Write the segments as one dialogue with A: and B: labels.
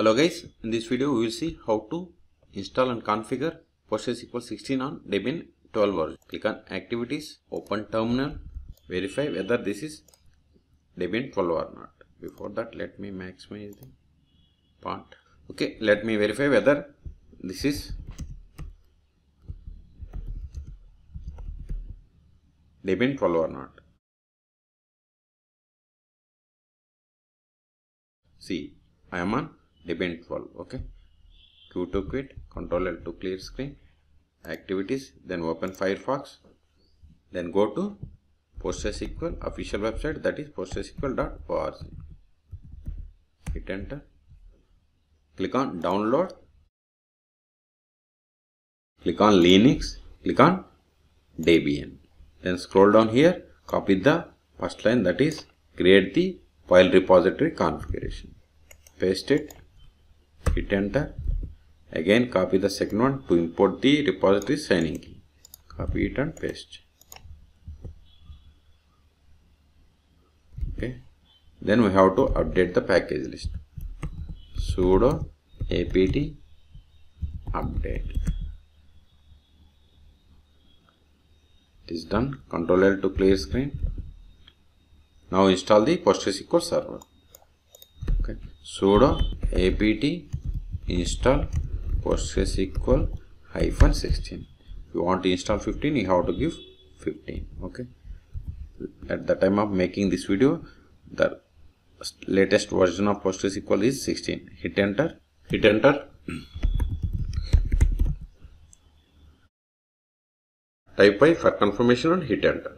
A: Hello guys, in this video we will see how to install and configure PostgreSQL 16 on Debian 12 version. Click on Activities, open Terminal, verify whether this is Debian 12 or not. Before that, let me maximize the font. Okay, let me verify whether this is Debian 12 or not. See, I am on Debian 12. Okay, Q to quit, Ctrl L to clear screen, activities, then open Firefox, then go to PostgreSQL official website, that is postgresql.org. Hit enter, click on download, click on Linux, click on Debian, then scroll down here, copy the first line, that is create the file repository configuration, paste it, hit enter, again copy the second one to import the repository signing key, copy it and paste. Okay, then we have to update the package list, sudo apt update. It is done. Ctrl L to clear screen. Now install the PostgreSQL server. Okay, sudo apt install PostgreSQL -16. If you want to install 15, you have to give 15. Okay, at the time of making this video, the latest version of PostgreSQL is 16. Hit enter, hit enter. Type I for confirmation and hit enter.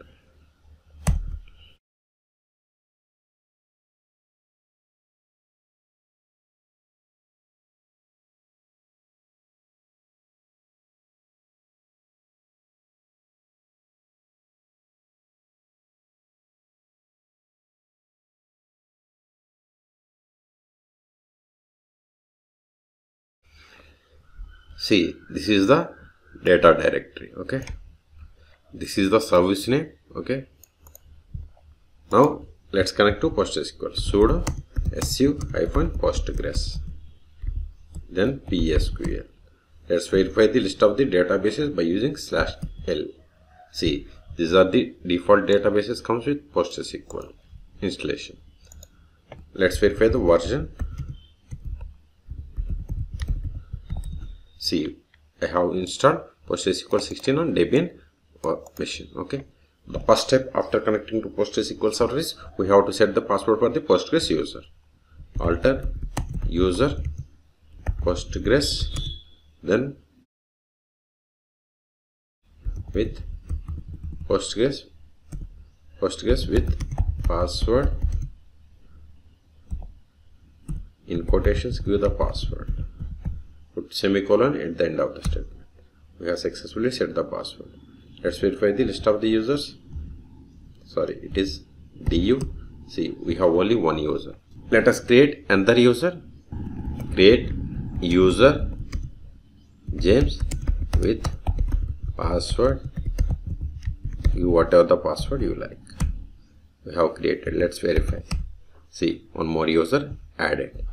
A: See, this is the data directory. Okay, this is the service name. Okay, now let's connect to PostgreSQL. Sudo su-postgres, then PSQL. Let's verify the list of the databases by using /l. See, these are the default databases comes with PostgreSQL installation. Let's verify the version. See, I have installed PostgreSQL 16 on Debian machine. Okay, the first step after connecting to PostgreSQL service, we have to set the password for the Postgres user. Alter user Postgres, then with Postgres with password, in quotations give the password, put semicolon at the end of the statement. We have successfully set the password. Let's verify the list of the users. Sorry, it is du. See, we have only one user. Let us create another user. Create user James with password. You whatever the password you like. We have created. Let's verify. See, one more user added.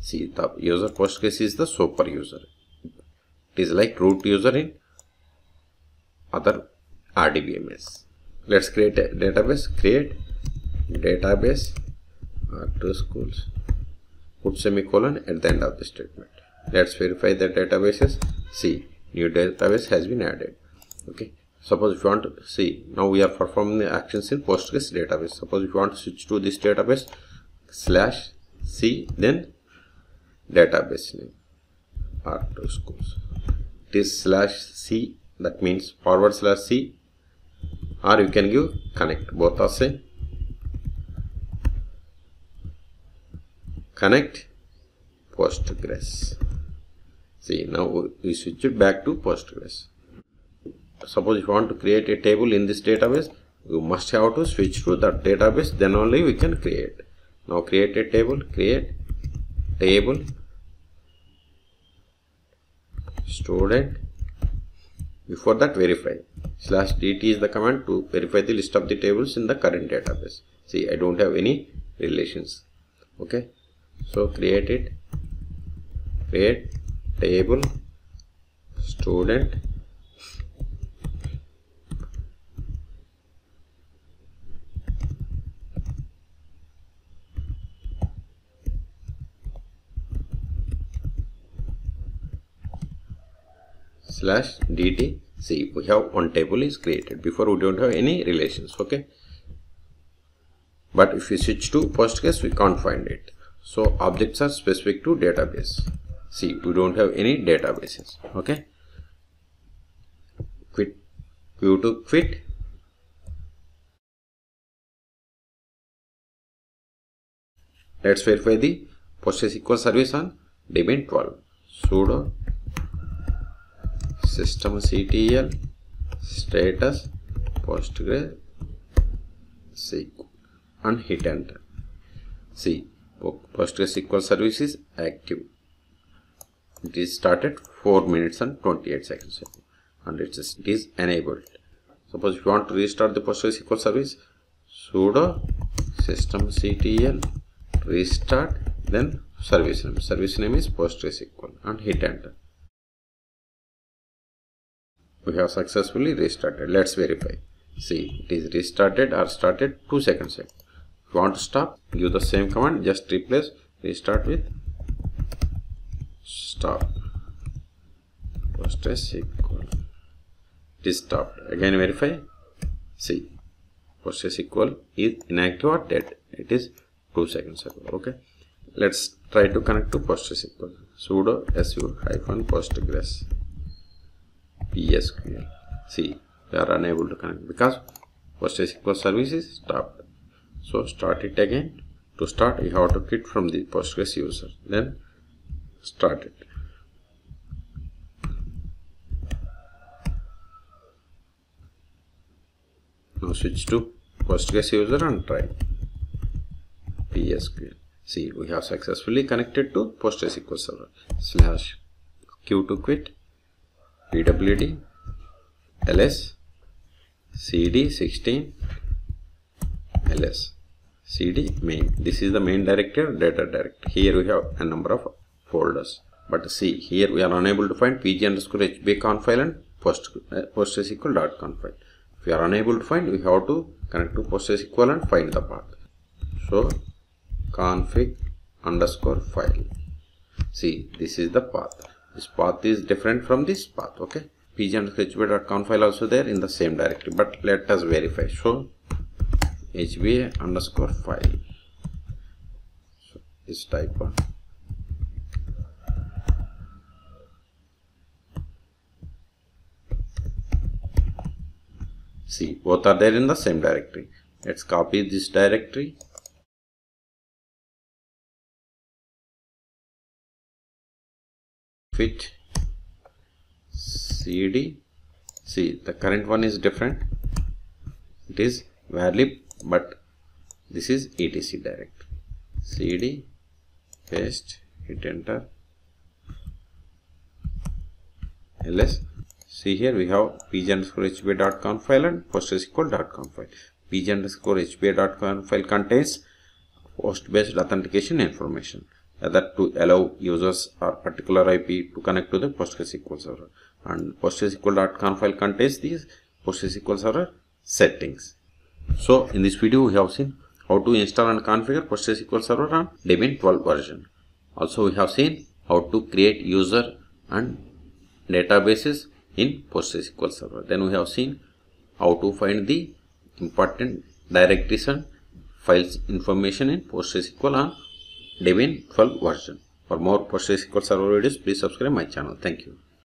A: See, the user Postgres is the super user. It is like root user in other RDBMS. Let's create a database. Create database R2 schools. Put semicolon at the end of the statement. Let's verify the databases. See, new database has been added. Okay. Suppose if you want to see, now we are performing the actions in Postgres database. Suppose if you want to switch to this database, /c, then database name R2 schools. It is /c, that means /c, or you can give connect, both are same. Connect Postgres. See, now we switch it back to Postgres. Suppose if you want to create a table in this database, you must have to switch to that database, then only we can create. Now create a table, create table student. Before that, verify. /dt is the command to verify the list of the tables in the current database. See, I don't have any relations. Okay, so create it create table student slash dt. See, we have one table is created. Before we don't have any relations. Okay, but if we switch to Postgres, we can't find it. So objects are specific to database. See, we don't have any databases. Okay, quit, q to quit. Let's verify the PostgreSQL service on Debian 12. Sudo systemctl status PostgreSQL and hit enter. See, PostgreSQL service is active. It is started 4 minutes and 28 seconds ago, and it is enabled. Suppose if you want to restart the PostgreSQL service, sudo systemctl restart, then service name. Service name is PostgreSQL and hit enter. We have successfully restarted. Let's verify. See, it is restarted or started 2 seconds ago. If you want to stop, give the same command, just replace restart with stop PostgreSQL. It is stopped. Again verify. See, PostgreSQL is inactive or dead. It is 2 seconds ago. Okay, let's try to connect to PostgreSQL. Sudo su-postgres PSQL. See, we are unable to connect because PostgreSQL service is stopped. So start it again. To start, you have to quit from the Postgres user, then start it. Now switch to Postgres user and try PSQL. See, we have successfully connected to PostgreSQL server. Slash q to quit, pwd ls cd 16 ls cd main. This is the main directory, data directory. Here we have a number of folders, but see, here we are unable to find pg_hba file and PostgreSQL.conf file. If we are unable to find, we have to connect to PostgreSQL and find the path. So config_file. See, this is the path. This path is different from this path. Okay, pg_hba.conf file also there in the same directory, but let us verify. So hba_file. So this type of see, both are there in the same directory. Let's copy this directory. Fit cd. See, the current one is different. It is varlib, but this is etc directory. Cd, paste, hit enter, ls. See, here we have pg_hba.conf file and PostgreSQL.conf file. pg_hba.conf file contains host-based authentication information, that to allow users or particular IP to connect to the PostgreSQL server, and PostgreSQL.conf file contains these PostgreSQL server settings. So in this video we have seen how to install and configure PostgreSQL server on Debian 12 version. Also we have seen how to create user and databases in PostgreSQL server. Then we have seen how to find the important directories and files information in PostgreSQL on Debian 12 version. For more PostgreSQL server videos, please subscribe my channel. Thank you.